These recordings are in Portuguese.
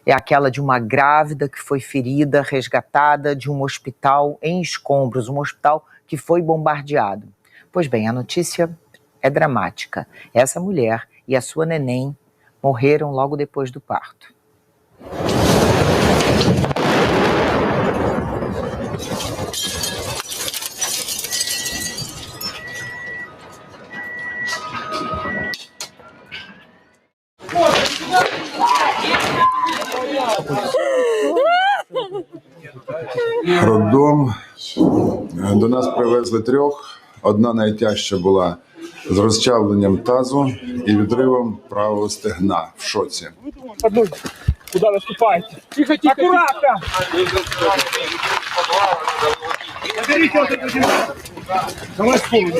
É aquela de uma grávida que foi ferida, resgatada de um hospital em escombros, um hospital que foi bombardeado. Pois bem, a notícia é dramática. Essa mulher e a sua neném morreram logo depois do parto. Роддом. До нас привезли 3. Одна найтяжча була з розчавленням тазу і відривом правого стегна. В шоці. Куда наступаете? Тихо, тихо, аккуратно! Давай скорую.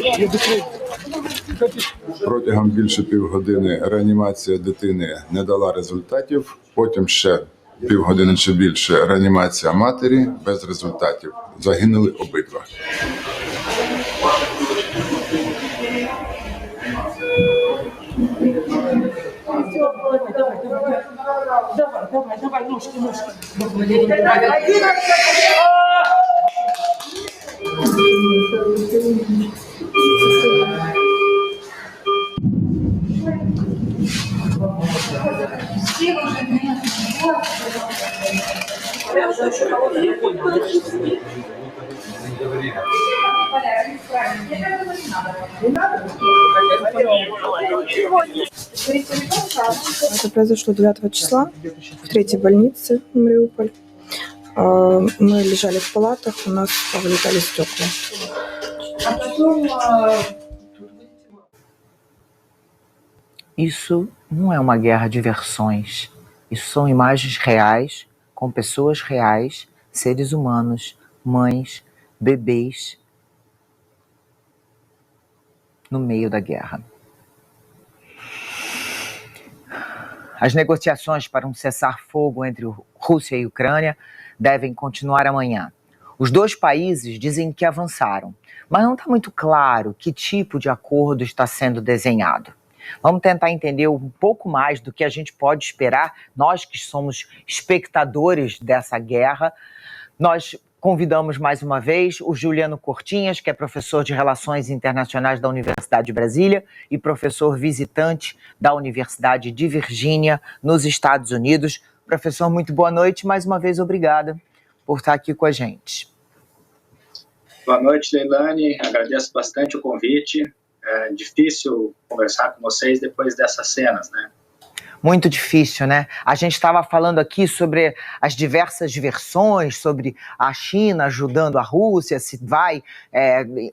Протягом більше півгодини реанімація дитини не дала результатів. Потім ще півгодини чи більше реанімація матері без результатів. Загинули обидва. Давай, ножки. Это произошло 9 числа в 3-й больнице в Мариуполь. Мы лежали в палатах, у нас повылетали стекла. Isso não é uma guerra de versões. Isso são imagens reais, com pessoas reais, seres humanos, mães, bebês, no meio da guerra. As negociações para um cessar-fogo entre Rússia e Ucrânia devem continuar amanhã. Os 2 países dizem que avançaram, mas não está muito claro que tipo de acordo está sendo desenhado. Vamos tentar entender um pouco mais do que a gente pode esperar, nós que somos espectadores dessa guerra. Nós convidamos mais uma vez o Juliano Cortinhas, que é professor de Relações Internacionais da Universidade de Brasília e professor visitante da Universidade de Virgínia, nos Estados Unidos. Professor, muito boa noite. Mais uma vez, obrigada por estar aqui com a gente. Boa noite, Leilani. Agradeço bastante o convite. É difícil conversar com vocês depois dessas cenas, né? Muito difícil, né? A gente estava falando aqui sobre as diversas versões, sobre a China ajudando a Rússia, se vai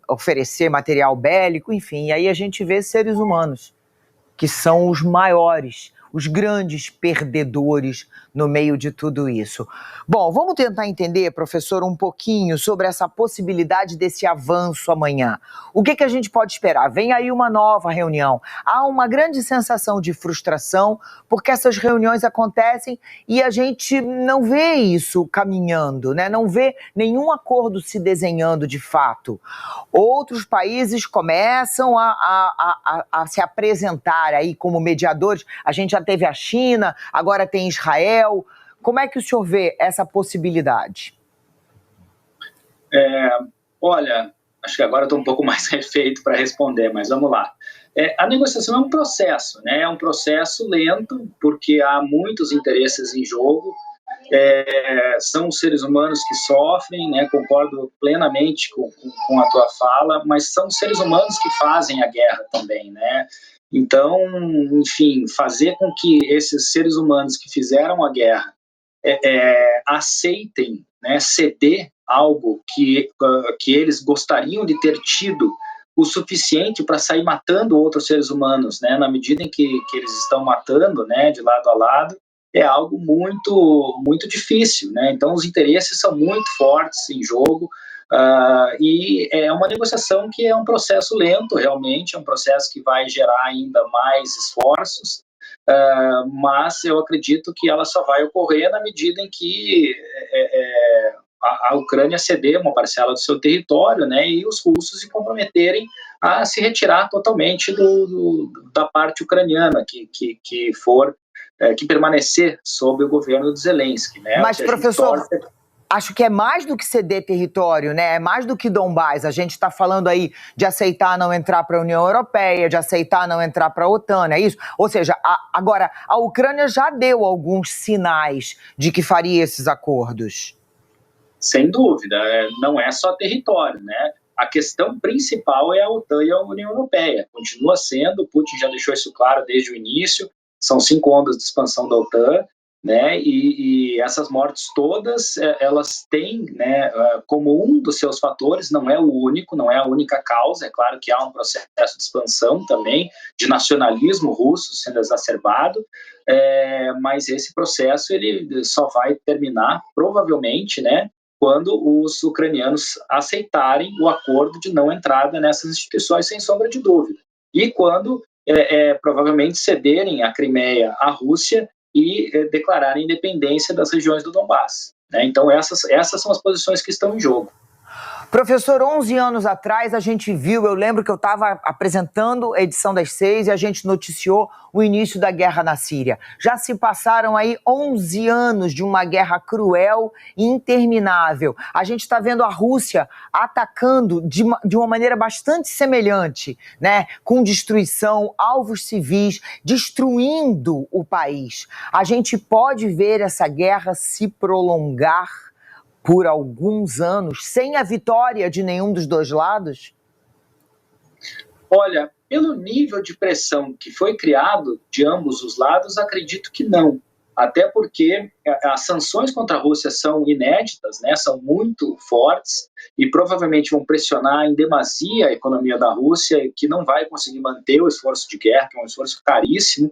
oferecer material bélico, enfim. E aí a gente vê seres humanos, que são os maiores, os grandes perdedores no meio de tudo isso. Bom, vamos tentar entender, professor, um pouquinho sobre essa possibilidade desse avanço amanhã. O que a gente pode esperar? Vem aí uma nova reunião. Há uma grande sensação de frustração, porque essas reuniões acontecem e a gente não vê isso caminhando, né? Não vê nenhum acordo se desenhando de fato. Outros países começam a se apresentar aí como mediadores. A gente já teve a China, agora tem Israel. Como é que o senhor vê essa possibilidade? Olha, acho que agora estou um pouco mais refeito para responder, mas vamos lá. A negociação é um processo, né? É um processo lento, porque há muitos interesses em jogo. São os seres humanos que sofrem, né? Concordo plenamente com a tua fala, mas são os seres humanos que fazem a guerra também, né? Então, enfim, fazer com que esses seres humanos que fizeram a guerra aceitem, né, ceder algo que eles gostariam de ter tido o suficiente para sair matando outros seres humanos, né, na medida em que eles estão matando, né, de lado a lado, é algo muito, muito difícil, né? Então os interesses são muito fortes em jogo. E é uma negociação que é um processo lento, realmente, é um processo que vai gerar ainda mais esforços, mas eu acredito que ela só vai ocorrer na medida em que a Ucrânia ceder uma parcela do seu território, né, e os russos se comprometerem a se retirar totalmente da parte ucraniana que for que permanecer sob o governo de Zelensky, né? Mas, professor, acho que é mais do que ceder território, né? É mais do que Donbás. A gente está falando aí de aceitar não entrar para a União Europeia, de aceitar não entrar para a OTAN, é isso? Ou seja, agora, a Ucrânia já deu alguns sinais de que faria esses acordos. Sem dúvida, não é só território, né? A questão principal é a OTAN e a União Europeia. Continua sendo, Putin já deixou isso claro desde o início, são 5 ondas de expansão da OTAN, né? E essas mortes todas, elas têm, né, como um dos seus fatores, não é o único, não é a única causa, é claro que há um processo de expansão também, de nacionalismo russo sendo exacerbado, mas esse processo ele só vai terminar, provavelmente, né, quando os ucranianos aceitarem o acordo de não entrada nessas instituições, sem sombra de dúvida. E quando, provavelmente, cederem a Crimeia à Rússia e declararem independência das regiões do Donbás, né? Então, essas são as posições que estão em jogo. Professor, 11 anos atrás a gente viu, eu lembro que eu estava apresentando a edição das 6 e a gente noticiou o início da guerra na Síria. Já se passaram aí 11 anos de uma guerra cruel e interminável. A gente está vendo a Rússia atacando de uma maneira bastante semelhante, né? Com destruição, alvos civis, destruindo o país. A gente pode ver essa guerra se prolongar por alguns anos, sem a vitória de nenhum dos dois lados? Olha, pelo nível de pressão que foi criado de ambos os lados, acredito que não. Até porque as sanções contra a Rússia são inéditas, né? São muito fortes e provavelmente vão pressionar em demasia a economia da Rússia, que não vai conseguir manter o esforço de guerra, que é um esforço caríssimo,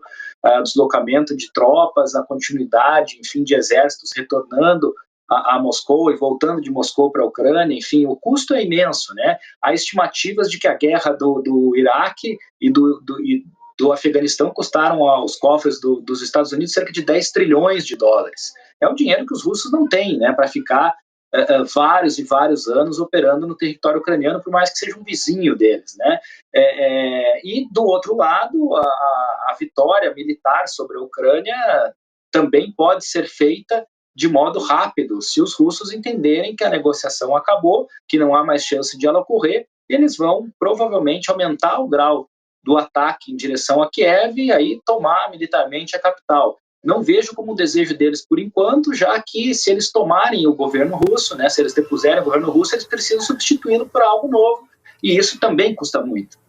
deslocamento de tropas, a continuidade, enfim, de exércitos retornando a Moscou e voltando de Moscou para a Ucrânia, enfim, o custo é imenso, né? Há estimativas de que a guerra do Iraque e do Afeganistão custaram aos cofres dos Estados Unidos cerca de 10 trilhões de dólares. É um dinheiro que os russos não têm, né, para ficar vários e vários anos operando no território ucraniano, por mais que seja um vizinho deles, né? E do outro lado, a vitória militar sobre a Ucrânia também pode ser feita de modo rápido, se os russos entenderem que a negociação acabou, que não há mais chance de ela ocorrer, eles vão provavelmente aumentar o grau do ataque em direção a Kiev e aí tomar militarmente a capital. Não vejo como um desejo deles por enquanto, já que se eles tomarem o governo russo, né, se eles depuserem o governo russo, eles precisam substituí-lo por algo novo, e isso também custa muito.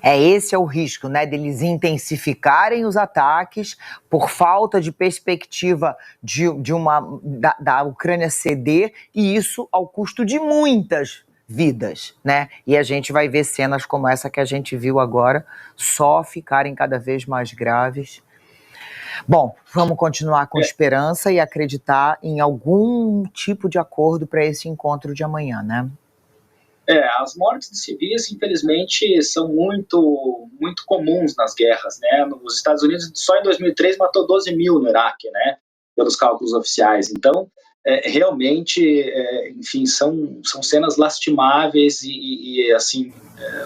Esse é o risco, né, deles intensificarem os ataques por falta de perspectiva da Ucrânia ceder, e isso ao custo de muitas vidas, né? E a gente vai ver cenas como essa que a gente viu agora só ficarem cada vez mais graves. Bom, vamos continuar com esperança e acreditar em algum tipo de acordo para esse encontro de amanhã, né? As mortes de civis, infelizmente, são muito, muito comuns nas guerras, né? Nos Estados Unidos, só em 2003 matou 12 mil no Iraque, né? Pelos cálculos oficiais. Então, realmente, enfim, são cenas lastimáveis e assim,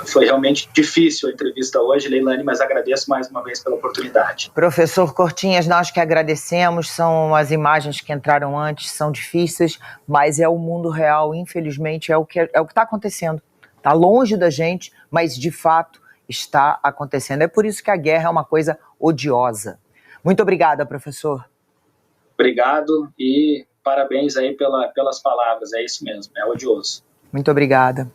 foi realmente difícil a entrevista hoje, Leilani, mas agradeço mais uma vez pela oportunidade. Professor Cortinhas, nós que agradecemos, são as imagens que entraram antes, são difíceis, mas é o mundo real, infelizmente, é o que está acontecendo. Está longe da gente, mas de fato está acontecendo. É por isso que a guerra é uma coisa odiosa. Muito obrigada, professor. Obrigado e parabéns aí pelas palavras, é isso mesmo, é odioso. Muito obrigada.